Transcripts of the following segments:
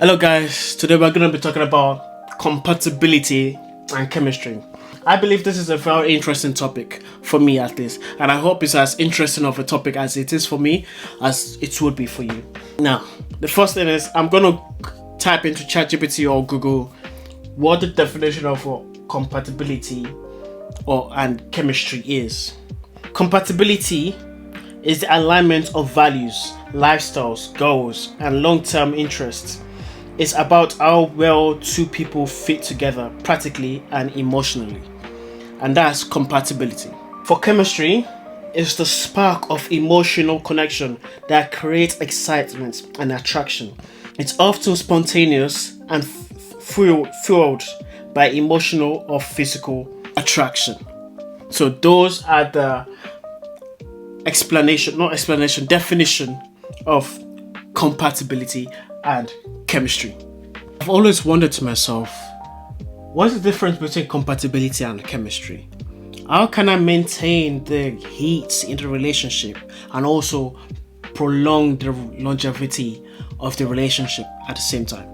Hello guys, today we're going to be talking about compatibility and chemistry. I believe this is a very interesting topic for me at least, and I hope it's as interesting of a topic as it is for me as it would be for you. Now, the first thing is I'm going to type into ChatGPT or Google what the definition of compatibility and chemistry is. Compatibility is the alignment of values, lifestyles, goals, and long-term interests. It's about how well two people fit together practically and emotionally. And that's compatibility. For chemistry, it's the spark of emotional connection that creates excitement and attraction. It's often spontaneous and fueled by emotional or physical attraction. So those are the definition of compatibility and chemistry. I've always wondered to myself, what's the difference between compatibility and chemistry? How can I maintain the heat in the relationship and also prolong the longevity of the relationship at the same time?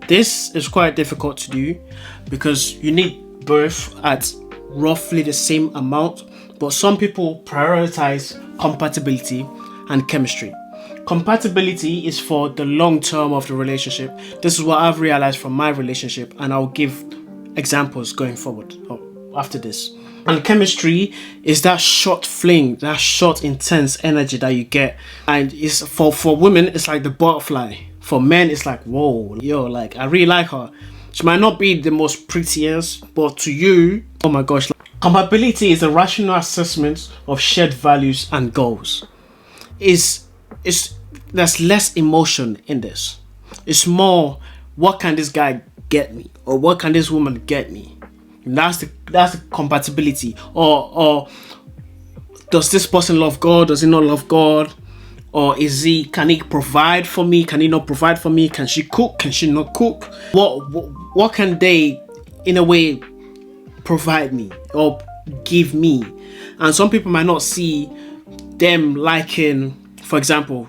This is quite difficult to do because you need both at roughly the same amount, but some people prioritize compatibility and chemistry. Compatibility is for the long term of the relationship. This is what I've realized from my relationship, and I'll give examples going forward after this. And chemistry is that short fling, that short intense energy that you get, and it's for women it's like the butterfly. For men it's like, whoa, like I really like her. She might not be the most prettiest, but to you, oh my gosh. Compatibility is a rational assessment of shared values and goals. There's less emotion in this. It's more, what can this guy get me, or what can this woman get me? And that's the compatibility. Or does this person love God? Does he not love God? Or can he provide for me? Can he not provide for me? Can she cook? Can she not cook? What can they, in a way, provide me or give me? And some people might not see them liking, for example,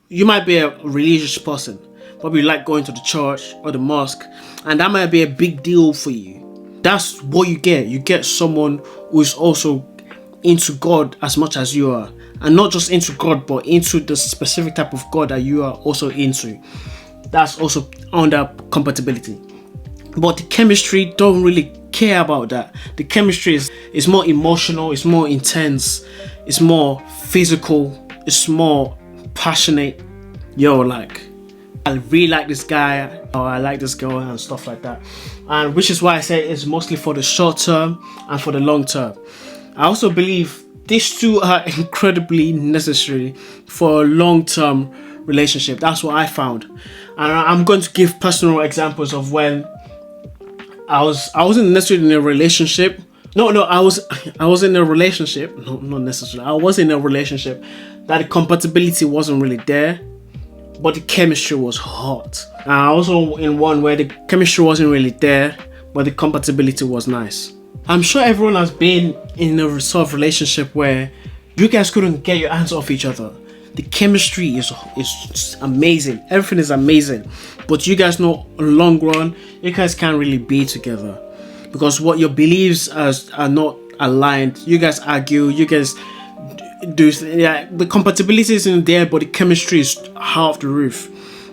you might be a religious person, probably like going to the church or the mosque, and that might be a big deal for you. That's what you get. You get someone who's also into God as much as you are, and not just into God, but into the specific type of God that you are also into. That's also under compatibility. But the chemistry don't really care about that. The chemistry is more emotional, it's more intense, it's more physical, it's more passionate. Like, I really like this guy, or I like this girl, and stuff like that. And which is why I say it's mostly for the short term and for the long term. I also believe these two are incredibly necessary for a long-term relationship. That's what I found. And I'm going to give personal examples of when I wasn't necessarily in a relationship. I was in a relationship. No, not necessarily. I was in a relationship that the compatibility wasn't really there, but the chemistry was hot. And I was also in one where the chemistry wasn't really there, but the compatibility was nice. I'm sure everyone has been in a sort of relationship where you guys couldn't get your hands off each other. The chemistry is amazing. Everything is amazing. But you guys know, in the long run, you guys can't really be together. Because what your beliefs are not aligned. You guys argue, you guys do, the compatibility isn't there, but the chemistry is half the roof.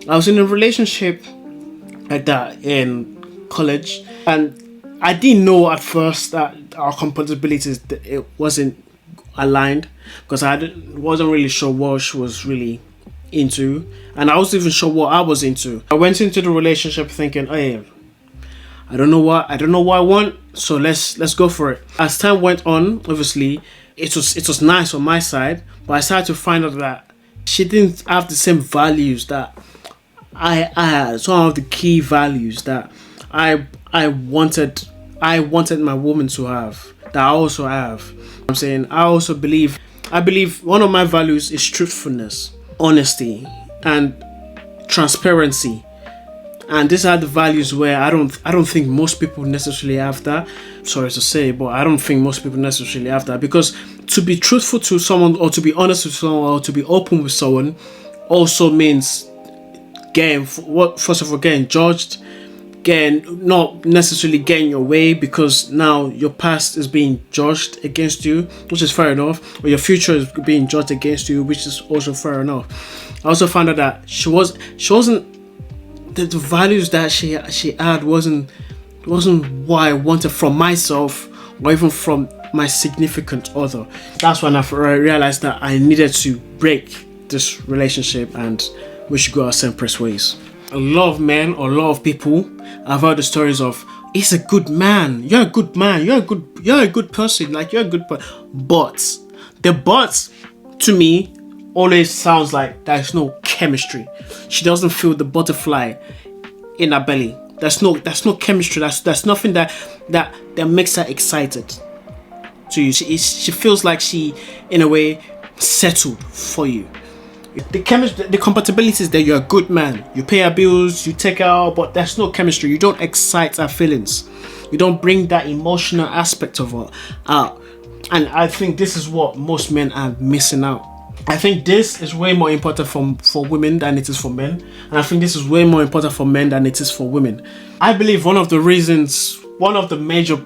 I was in a relationship like that in college, and I didn't know at first that our compatibility it wasn't aligned, because I wasn't really sure what she was really into, and I wasn't even sure what I was into. I went into the relationship thinking, hey, I don't know what I want, so let's go for it. As time went on, obviously it was nice on my side, but I started to find out that she didn't have the same values that I had. Some of the key values that I wanted my woman to have, that I also have. I'm saying I believe one of my values is truthfulness, honesty, and transparency. And these are the values where I don't think most people necessarily have that. Sorry to say, but I don't think most people necessarily have that, because to be truthful to someone, or to be honest with someone, or to be open with someone also means first of all, getting judged, not necessarily getting your way, because now your past is being judged against you, which is fair enough, or your future is being judged against you, which is also fair enough. I also found out that she wasn't the values that she had wasn't what I wanted from myself or even from my significant other. That's when I realized that I needed to break this relationship and we should go our separate ways. A lot of men or a lot of people, I've heard the stories of, he's a good man, you're a good man, you're a good person, like you're a good person. But the but to me always sounds like there's no chemistry. She doesn't feel the butterfly in her belly. There's no chemistry. There's nothing that makes her excited to you. She feels like she, in a way, settled for you. The chemistry, the compatibility is that you're a good man. You pay her bills, you take her out, but there's no chemistry. You don't excite her feelings. You don't bring that emotional aspect of her out. And I think this is what most men are missing out. I think this is way more important for women than it is for men. And I think this is way more important for men than it is for women. I believe one of the major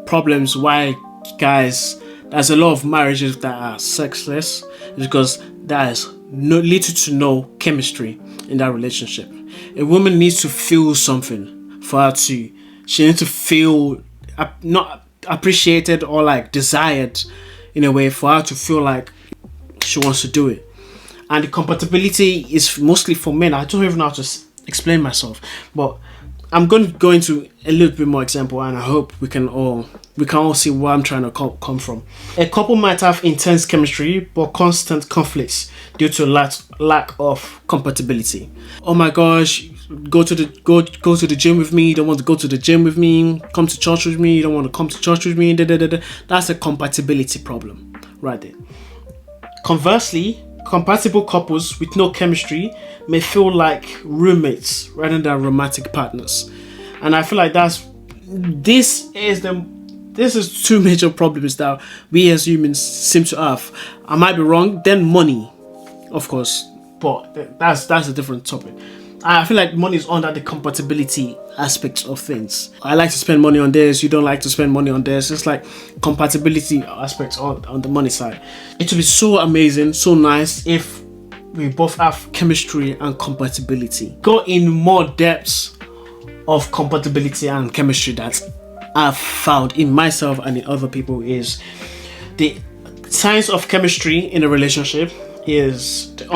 problems why there's a lot of marriages that are sexless is because there's little to no chemistry in that relationship. A woman needs to feel something she needs to feel not appreciated or like desired in a way for her to feel like she wants to do it. And the compatibility is mostly for men. I don't even know how to explain myself, but I'm going to go into a little bit more example, and I hope we can all see where I'm trying to come from. A couple might have intense chemistry but constant conflicts due to lack of compatibility. Oh my gosh, go to the gym with me, you don't want to go to the gym with me. Come to church with me, you don't want to come to church with me. That's a compatibility problem right there. Conversely, compatible couples with no chemistry may feel like roommates rather than romantic partners. And I feel like this is two major problems that we as humans seem to have. I might be wrong, then money, of course, but that's a different topic. I feel like money is under the compatibility aspect of things. I like to spend money on this, you don't like to spend money on this. It's like compatibility aspects on the money side. It would be so amazing, so nice if we both have chemistry and compatibility. Go in more depths of compatibility and chemistry that I've found in myself and in other people is the science of chemistry in a relationship is the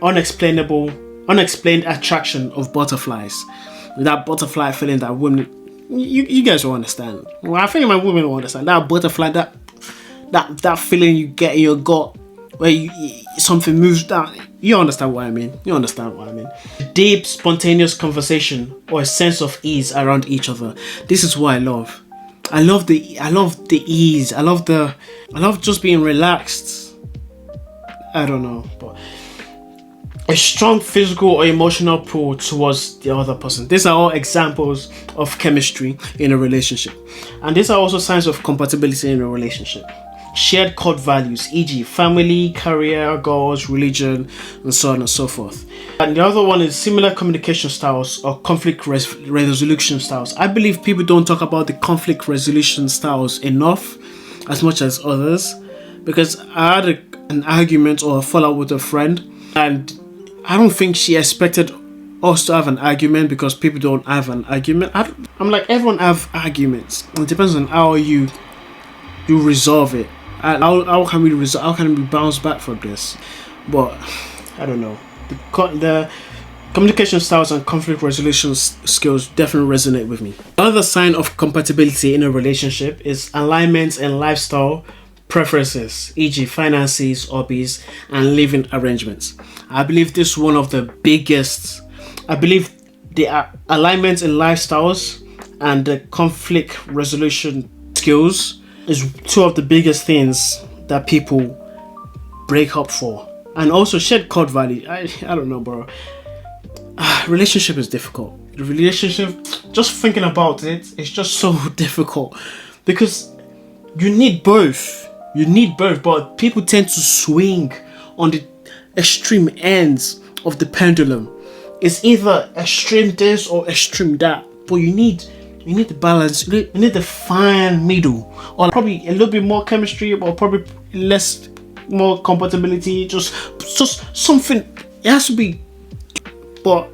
unexplained attraction of butterflies. That butterfly feeling that women, you guys will understand. Well, I think my women will understand that butterfly, that feeling you get in your gut where something moves down. You understand what I mean? Deep, spontaneous conversation or a sense of ease around each other. This is what I love. I love the ease. I love just being relaxed. I don't know, but a strong physical or emotional pull towards the other person. These are all examples of chemistry in a relationship. And these are also signs of compatibility in a relationship. Shared core values, e.g. family, career, goals, religion, and so on and so forth. And the other one is similar communication styles or conflict resolution styles. I believe people don't talk about the conflict resolution styles enough as much as others, because I had an argument or a fallout with a friend, and I don't think she expected us to have an argument because people don't have an argument. I'm like, everyone have arguments. It depends on how you resolve it. How can we bounce back from this? But I don't know. The communication styles and conflict resolution skills definitely resonate with me. Another sign of compatibility in a relationship is alignment in lifestyle preferences, e.g. finances, hobbies, and living arrangements. I believe this is one of the biggest. I believe the alignment in lifestyles and the conflict resolution skills is two of the biggest things that people break up for. And also shared core value. I don't know, bro. Relationship is difficult. The relationship, just thinking about it, it's just so difficult because you need both. But people tend to swing on the extreme ends of the pendulum It's either extreme this or extreme that, but you need the balance. You need the fine middle, or probably a little bit more chemistry, but probably less, more compatibility. Just something. It has to be, but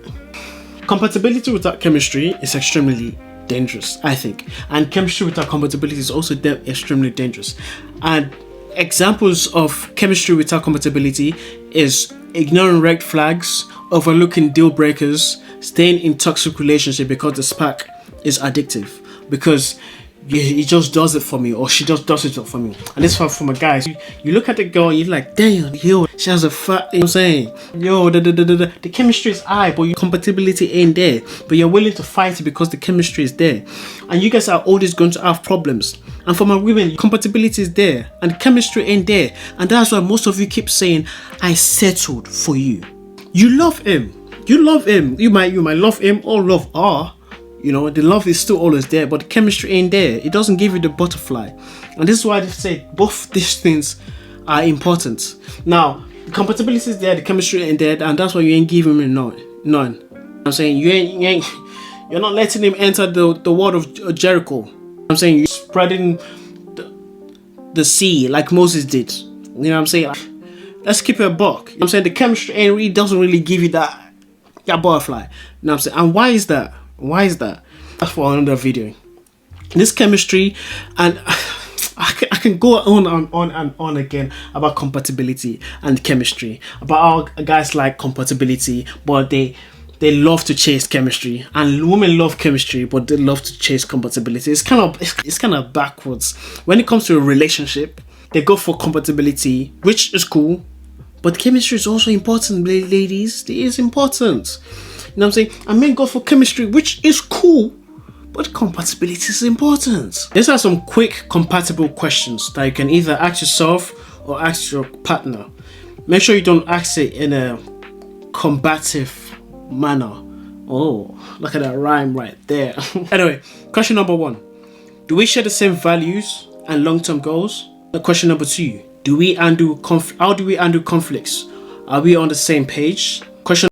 compatibility without chemistry is extremely dangerous, I think, and chemistry without compatibility is also extremely dangerous. And examples of chemistry without compatibility is ignoring red flags, overlooking deal breakers, staying in toxic relationship because the spark is addictive, because he just does it for me, or she just does it for me. And this is for my guys. You look at the girl and you're like, damn, yo, she has a fat, you know what I'm saying? Yo, the chemistry is high, but your compatibility ain't there. But you're willing to fight it because the chemistry is there. And you guys are always going to have problems. And for my women, compatibility is there and chemistry ain't there. And that's why most of you keep saying, I settled for you. You love him. You love him. You might love him or love her. You know, the love is still always there, but the chemistry ain't there. It doesn't give you the butterfly. And this is why they say both these things are important. Now, the compatibility is there, the chemistry ain't there, and that's why you ain't giving him none. I'm saying you're not letting him enter the wall of Jericho. I'm saying you're spreading the sea like Moses did. You know what I'm saying? Like, let's keep it a buck. You know what I'm saying? The chemistry doesn't really give you that butterfly. You know what I'm saying? And why is that? Why is that? That's for another video. This chemistry, and I can go on again about compatibility and chemistry, about how guys like compatibility, but they love to chase chemistry, and women love chemistry, but they love to chase compatibility. It's kind of backwards. When it comes to a relationship, they go for compatibility, which is cool, but chemistry is also important, ladies. It is important. You know what I'm saying? And men go for chemistry, which is cool, but compatibility is important. These are some quick compatible questions that you can either ask yourself or ask your partner. Make sure you don't ask it in a combative manner. Oh, look at that rhyme right there. Anyway, question number 1. Do we share the same values and long-term goals? Question number 2. How do we handle conflicts? Are we on the same page? Question